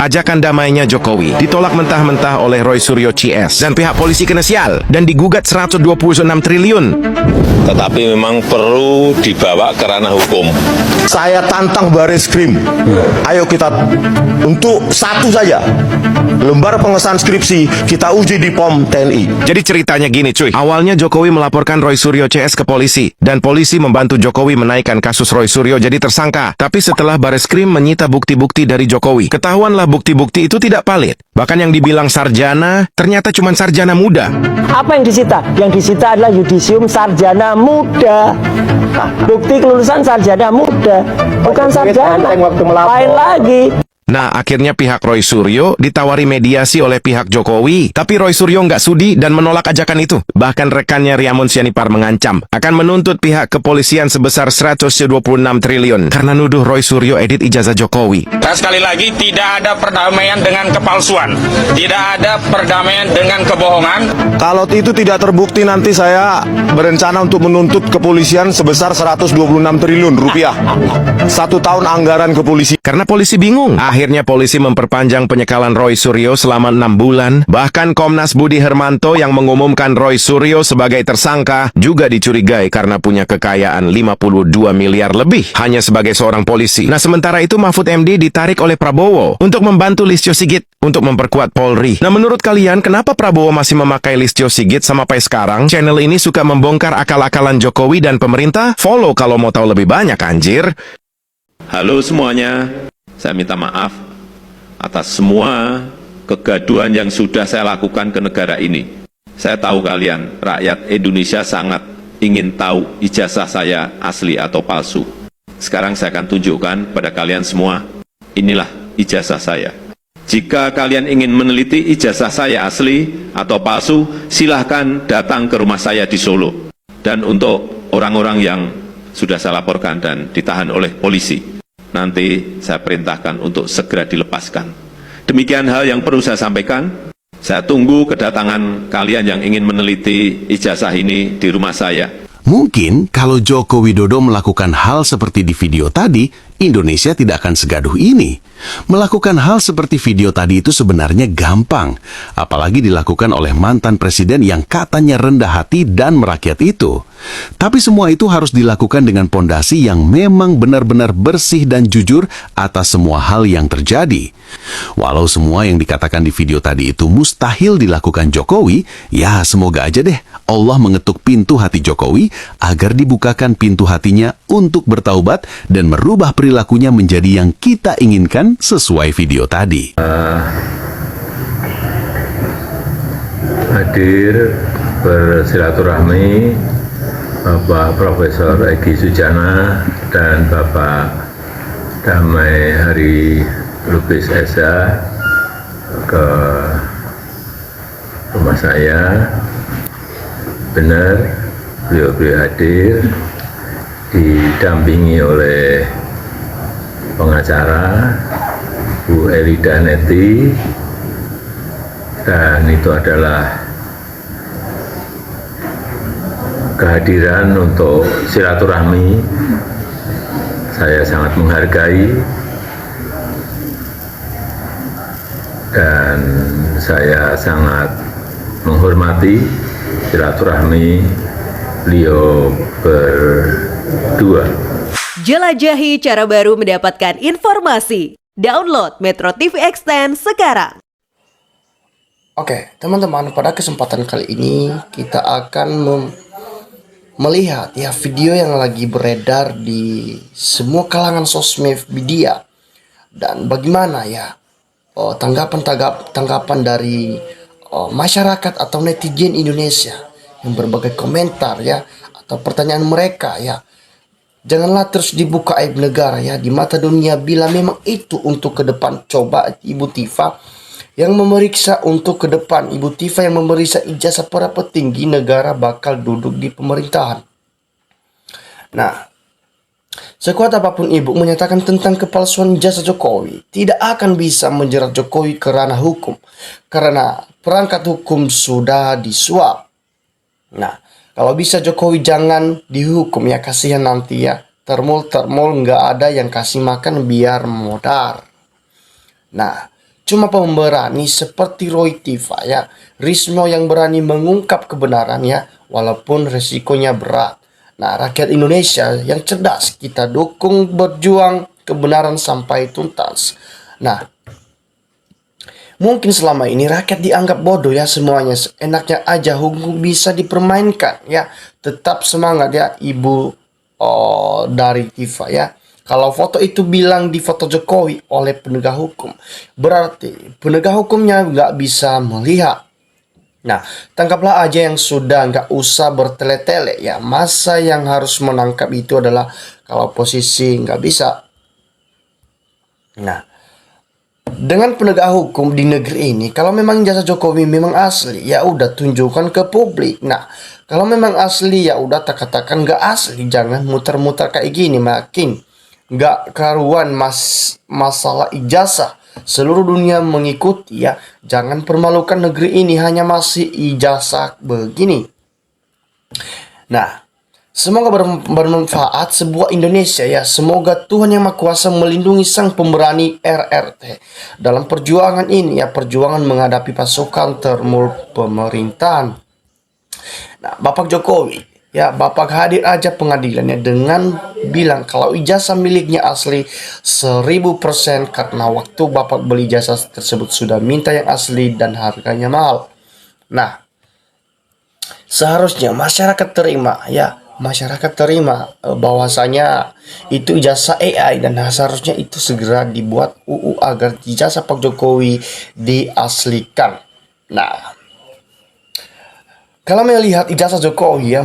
Ajakan damainya Jokowi ditolak mentah-mentah oleh Roy Suryo CS dan pihak polisi kena sial dan digugat 126 triliun. Tetapi memang perlu dibawa ke ranah hukum. Saya tantang Bareskrim. Ayo kita untuk satu saja lembar pengesahan skripsi kita uji di POM TNI. Jadi ceritanya gini cuy, awalnya Jokowi melaporkan Roy Suryo CS ke polisi dan polisi membantu Jokowi menaikkan kasus Roy Suryo jadi tersangka. Tapi setelah Bareskrim menyita bukti-bukti dari Jokowi, ketahuanlah bukti-bukti itu tidak valid. Bahkan yang dibilang sarjana, ternyata cuma sarjana muda. Apa yang disita? Yang disita adalah yudisium sarjana muda. Bukti kelulusan sarjana muda, bukan sarjana. Lain lagi. Nah, akhirnya pihak Roy Suryo ditawari mediasi oleh pihak Jokowi, tapi Roy Suryo nggak sudi dan menolak ajakan itu. Bahkan rekannya Riamon Sianipar mengancam akan menuntut pihak kepolisian sebesar 126 triliun karena nuduh Roy Suryo edit ijazah Jokowi. Dan sekali lagi, tidak ada perdamaian dengan kepalsuan, tidak ada perdamaian dengan kebohongan. Kalau itu tidak terbukti, nanti saya berencana untuk menuntut kepolisian sebesar 126 triliun rupiah. 1 tahun anggaran kepolisian. Karena polisi bingung. Akhirnya polisi memperpanjang penyekalan Roy Suryo selama 6 bulan. Bahkan Komnas Budi Hermanto yang mengumumkan Roy Suryo sebagai tersangka juga dicurigai karena punya kekayaan 52 miliar lebih hanya sebagai seorang polisi. Nah, sementara itu Mahfud MD ditarik oleh Prabowo untuk membantu Listio Sigit untuk memperkuat Polri. Nah, menurut kalian kenapa Prabowo masih memakai Listio Sigit sampai sekarang? Channel ini suka membongkar akal-akalan Jokowi dan pemerintah. Follow kalau mau tahu lebih banyak, anjir. Halo semuanya, saya minta maaf atas semua kegaduhan yang sudah saya lakukan ke negara ini. Saya tahu kalian, rakyat Indonesia sangat ingin tahu ijazah saya asli atau palsu. Sekarang saya akan tunjukkan pada kalian semua, inilah ijazah saya. Jika kalian ingin meneliti ijazah saya asli atau palsu, silahkan datang ke rumah saya di Solo. Dan untuk orang-orang yang sudah saya laporkan dan ditahan oleh polisi, nanti saya perintahkan untuk segera dilepaskan. Demikian hal yang perlu saya sampaikan. Saya tunggu kedatangan kalian yang ingin meneliti ijazah ini di rumah saya. Mungkin kalau Joko Widodo melakukan hal seperti di video tadi, Indonesia tidak akan segaduh ini. Melakukan hal seperti video tadi itu sebenarnya gampang, apalagi dilakukan oleh mantan presiden yang katanya rendah hati dan merakyat itu. Tapi semua itu harus dilakukan dengan pondasi yang memang benar-benar bersih dan jujur atas semua hal yang terjadi. Walau semua yang dikatakan di video tadi itu mustahil dilakukan Jokowi, ya semoga aja deh Allah mengetuk pintu hati Jokowi agar dibukakan pintu hatinya untuk bertaubat dan merubah perilakunya menjadi yang kita inginkan sesuai video tadi. Hadir bersilaturahmi Bapak Profesor Egy Sujana dan Bapak Damai Hari Lubis Esa ke rumah saya. Benar, beliau hadir didampingi oleh pengacara Bu Elida Neti, dan itu adalah kehadiran untuk silaturahmi. Saya sangat menghargai dan saya sangat menghormati silaturahmi beliau berdua. Jelajahi cara baru mendapatkan informasi. Download Metro TV Extend sekarang. Oke, teman-teman, pada kesempatan kali ini kita akan melihat ya video yang lagi beredar di semua kalangan sosmed media, dan bagaimana ya tanggapan dari masyarakat atau netizen Indonesia yang berbagai komentar ya atau pertanyaan mereka ya. Janganlah terus dibuka aib negara ya di mata dunia bila memang itu untuk ke depan. Coba Ibu Tifa yang memeriksa untuk ke depan, Ibu Tifa yang memeriksa ijazah para petinggi negara bakal duduk di pemerintahan. Nah, sekuat apapun Ibu menyatakan tentang kepalsuan ijazah Jokowi, tidak akan bisa menjerat Jokowi ke ranah hukum karena perangkat hukum sudah disuap. Nah, kalau bisa Jokowi jangan dihukum ya, kasihan nanti ya. Termul nggak ada yang kasih makan biar modar. Nah, cuma pemberani seperti Roy Tiva ya, Risno yang berani mengungkap kebenaran ya, walaupun resikonya berat. Nah, rakyat Indonesia yang cerdas kita dukung berjuang kebenaran sampai tuntas. Nah, mungkin selama ini rakyat dianggap bodoh ya, semuanya enaknya aja, hukum bisa dipermainkan ya. Tetap semangat ya Ibu dari Tiva ya. Kalau foto itu bilang di foto Jokowi oleh penegak hukum, berarti penegak hukumnya nggak bisa melihat. Nah, tangkaplah aja yang sudah, nggak usah bertele-tele ya. Masa yang harus menangkap itu adalah kalau posisi nggak bisa. Nah, dengan penegak hukum di negeri ini, kalau memang ijazah Jokowi memang asli, ya udah tunjukkan ke publik. Nah, kalau memang asli ya udah katakan nggak asli, jangan muter-muter kayak gini, makin nggak karuan masalah ijazah. Seluruh dunia mengikuti ya, jangan permalukan negeri ini hanya masih ijazah begini. Nah, semoga bermanfaat sebuah Indonesia ya. Semoga Tuhan Yang Maha Kuasa melindungi sang pemberani RRT dalam perjuangan ini ya, perjuangan menghadapi pasukan termul pemerintahan. Nah, Bapak Jokowi ya, Bapak hadir aja pengadilannya dengan bilang kalau ijazah miliknya asli 1000% karena waktu Bapak beli ijazah tersebut sudah minta yang asli dan harganya mahal. Nah, seharusnya masyarakat terima ya, masyarakat terima bahwasanya itu ijazah AI dan seharusnya itu segera dibuat UU agar ijazah Pak Jokowi diaslikan. Nah, kalau melihat ijazah Jokowi ya,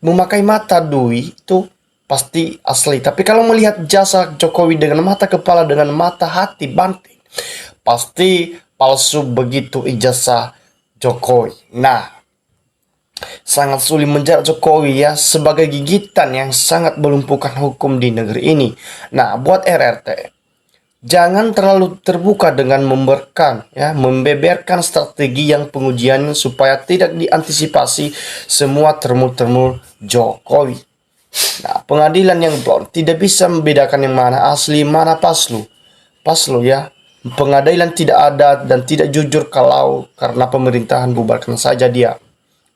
memakai mata Dwi itu pasti asli. Tapi kalau melihat ijazah Jokowi dengan mata kepala, dengan mata hati Banting, pasti palsu begitu ijazah Jokowi. Nah, sangat sulit menjerat Jokowi ya sebagai gigitan yang sangat melumpuhkan hukum di negeri ini. Nah, buat RRT, jangan terlalu terbuka dengan membeberkan strategi yang pengujian supaya tidak diantisipasi semua termul-termul Jokowi. Nah, pengadilan yang blond tidak bisa membedakan yang mana asli, mana paslu ya. Pengadilan tidak ada dan tidak jujur kalau karena pemerintahan bubarkan saja dia.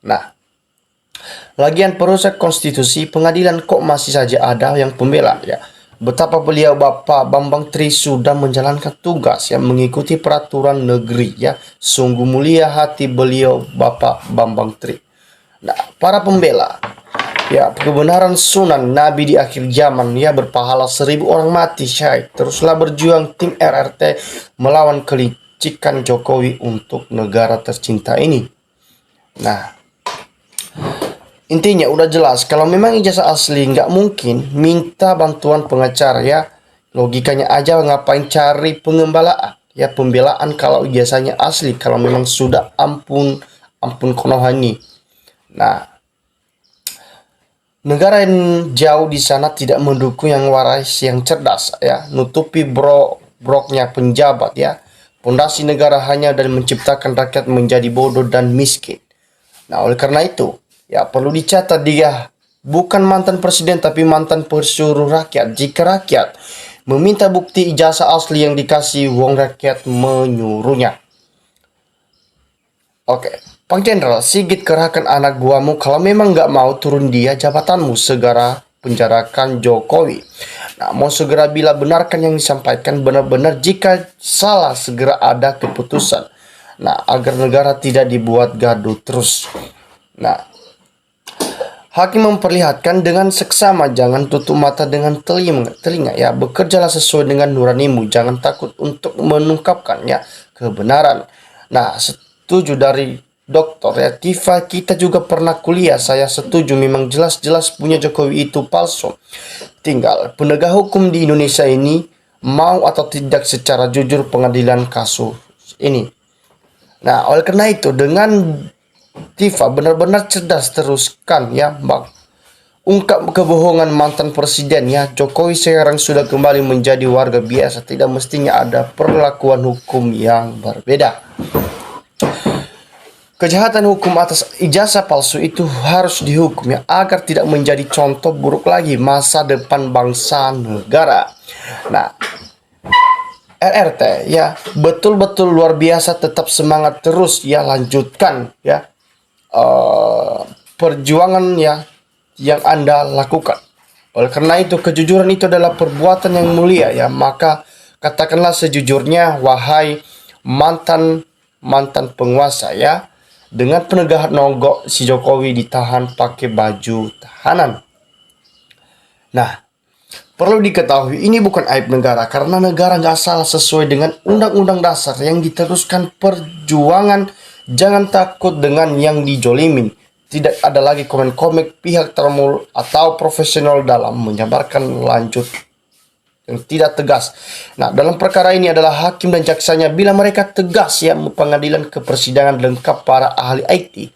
Nah, lagian perusak konstitusi, pengadilan kok masih saja ada yang pembela ya. Betapa beliau Bapak Bambang Tri sudah menjalankan tugas yang mengikuti peraturan negeri ya. Sungguh mulia hati beliau Bapak Bambang Tri. Nah, para pembela ya kebenaran sunan Nabi di akhir zaman ya, berpahala 1000 orang mati syahid. Teruslah berjuang tim RRT melawan kelicikan Jokowi untuk negara tercinta ini. Nah, intinya udah jelas, kalau memang ijazah asli nggak mungkin minta bantuan pengacara ya. Logikanya aja ngapain cari pengembalaan ya, pembelaan kalau ijazahnya asli, kalau memang sudah ampun konohani. Nah, negara yang jauh di sana tidak mendukung yang waras, yang cerdas ya, nutupi broknya penjabat ya. Pondasi negara hanya dan menciptakan rakyat menjadi bodoh dan miskin. Nah, oleh karena itu ya perlu dicatat dia bukan mantan presiden tapi mantan pesuruh rakyat. Jika rakyat meminta bukti ijazah asli yang dikasih wong rakyat menyuruhnya. Oke, Pak Jenderal Sigit kerahkan anak buahmu, kalau memang nggak mau turun dia jabatanmu, segera penjarakan Jokowi. Nah, mau segera bila benarkan yang disampaikan benar-benar, jika salah segera ada keputusan. Nah, agar negara tidak dibuat gaduh terus. Nah, hakim memperlihatkan dengan seksama, jangan tutup mata dengan telinga ya. Bekerjalah sesuai dengan nuranimu, jangan takut untuk mengungkapkan ya kebenaran. Nah, setuju dari Dokter ya, Tiva, kita juga pernah kuliah. Saya setuju, memang jelas-jelas punya Jokowi itu palsu. Tinggal penegak hukum di Indonesia ini mau atau tidak secara jujur pengadilan kasus ini. Nah, oleh karena itu dengan Tiva benar-benar cerdas, teruskan ya Bang. Ungkap kebohongan mantan presiden ya. Jokowi sekarang sudah kembali menjadi warga biasa. Tidak mestinya ada perlakuan hukum yang berbeda. Kejahatan hukum atas ijazah palsu itu harus dihukum ya, agar tidak menjadi contoh buruk lagi masa depan bangsa negara. Nah, RRT ya betul-betul luar biasa, tetap semangat terus ya, lanjutkan ya perjuangan ya yang Anda lakukan. Oleh karena itu kejujuran itu adalah perbuatan yang mulia ya, maka katakanlah sejujurnya wahai mantan penguasa ya, dengan penegahan nonggok si Jokowi ditahan pakai baju tahanan. Nah, perlu diketahui ini bukan aib negara, karena negara nggak salah sesuai dengan undang-undang dasar yang diteruskan perjuangan. Jangan takut dengan yang dijolimin. Tidak ada lagi komen-komen pihak termul atau profesional dalam menyabarkan lanjut yang tidak tegas. Nah, dalam perkara ini adalah hakim dan jaksanya bila mereka tegas ya, pengadilan ke persidangan lengkap para ahli IT.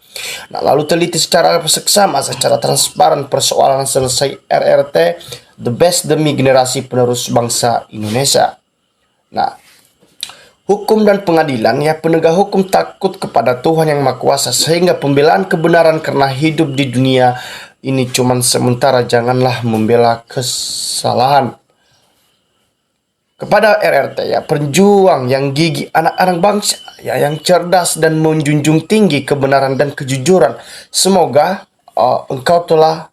Nah, lalu teliti secara seksama, secara transparan persoalan selesai RRT the best demi generasi penerus bangsa Indonesia. Nah, hukum dan pengadilan ya, penegak hukum takut kepada Tuhan yang Maha Kuasa, sehingga pembelaan kebenaran karena hidup di dunia ini cuman sementara. Janganlah membela kesalahan. Kepada RRT ya, penjuang yang gigih, anak-anak bangsa ya, yang cerdas dan menjunjung tinggi kebenaran dan kejujuran. Semoga engkau telah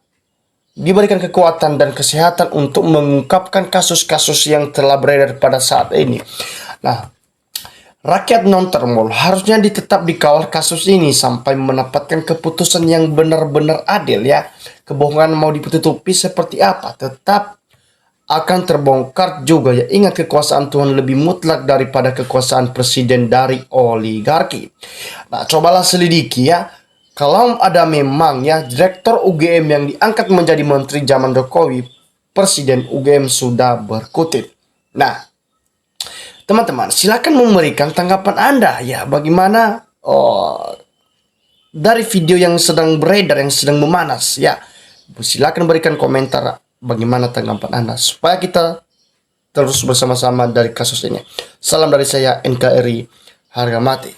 diberikan kekuatan dan kesehatan untuk mengungkapkan kasus-kasus yang telah beredar pada saat ini. Nah, rakyat non-termul harusnya tetap dikawal kasus ini sampai mendapatkan keputusan yang benar-benar adil ya. Kebohongan mau ditutupi seperti apa, tetap akan terbongkar juga ya. Ingat, kekuasaan Tuhan lebih mutlak daripada kekuasaan presiden dari oligarki. Nah, cobalah selidiki ya. Kalau ada memang ya direktur UGM yang diangkat menjadi menteri zaman Jokowi, presiden UGM sudah berkutit. Nah, teman-teman, silakan memberikan tanggapan Anda ya, bagaimana dari video yang sedang beredar, yang sedang memanas ya. Silakan berikan komentar bagaimana tanggapan Anda supaya kita terus bersama-sama dari kasus ini. Salam dari saya, NKRI harga mati.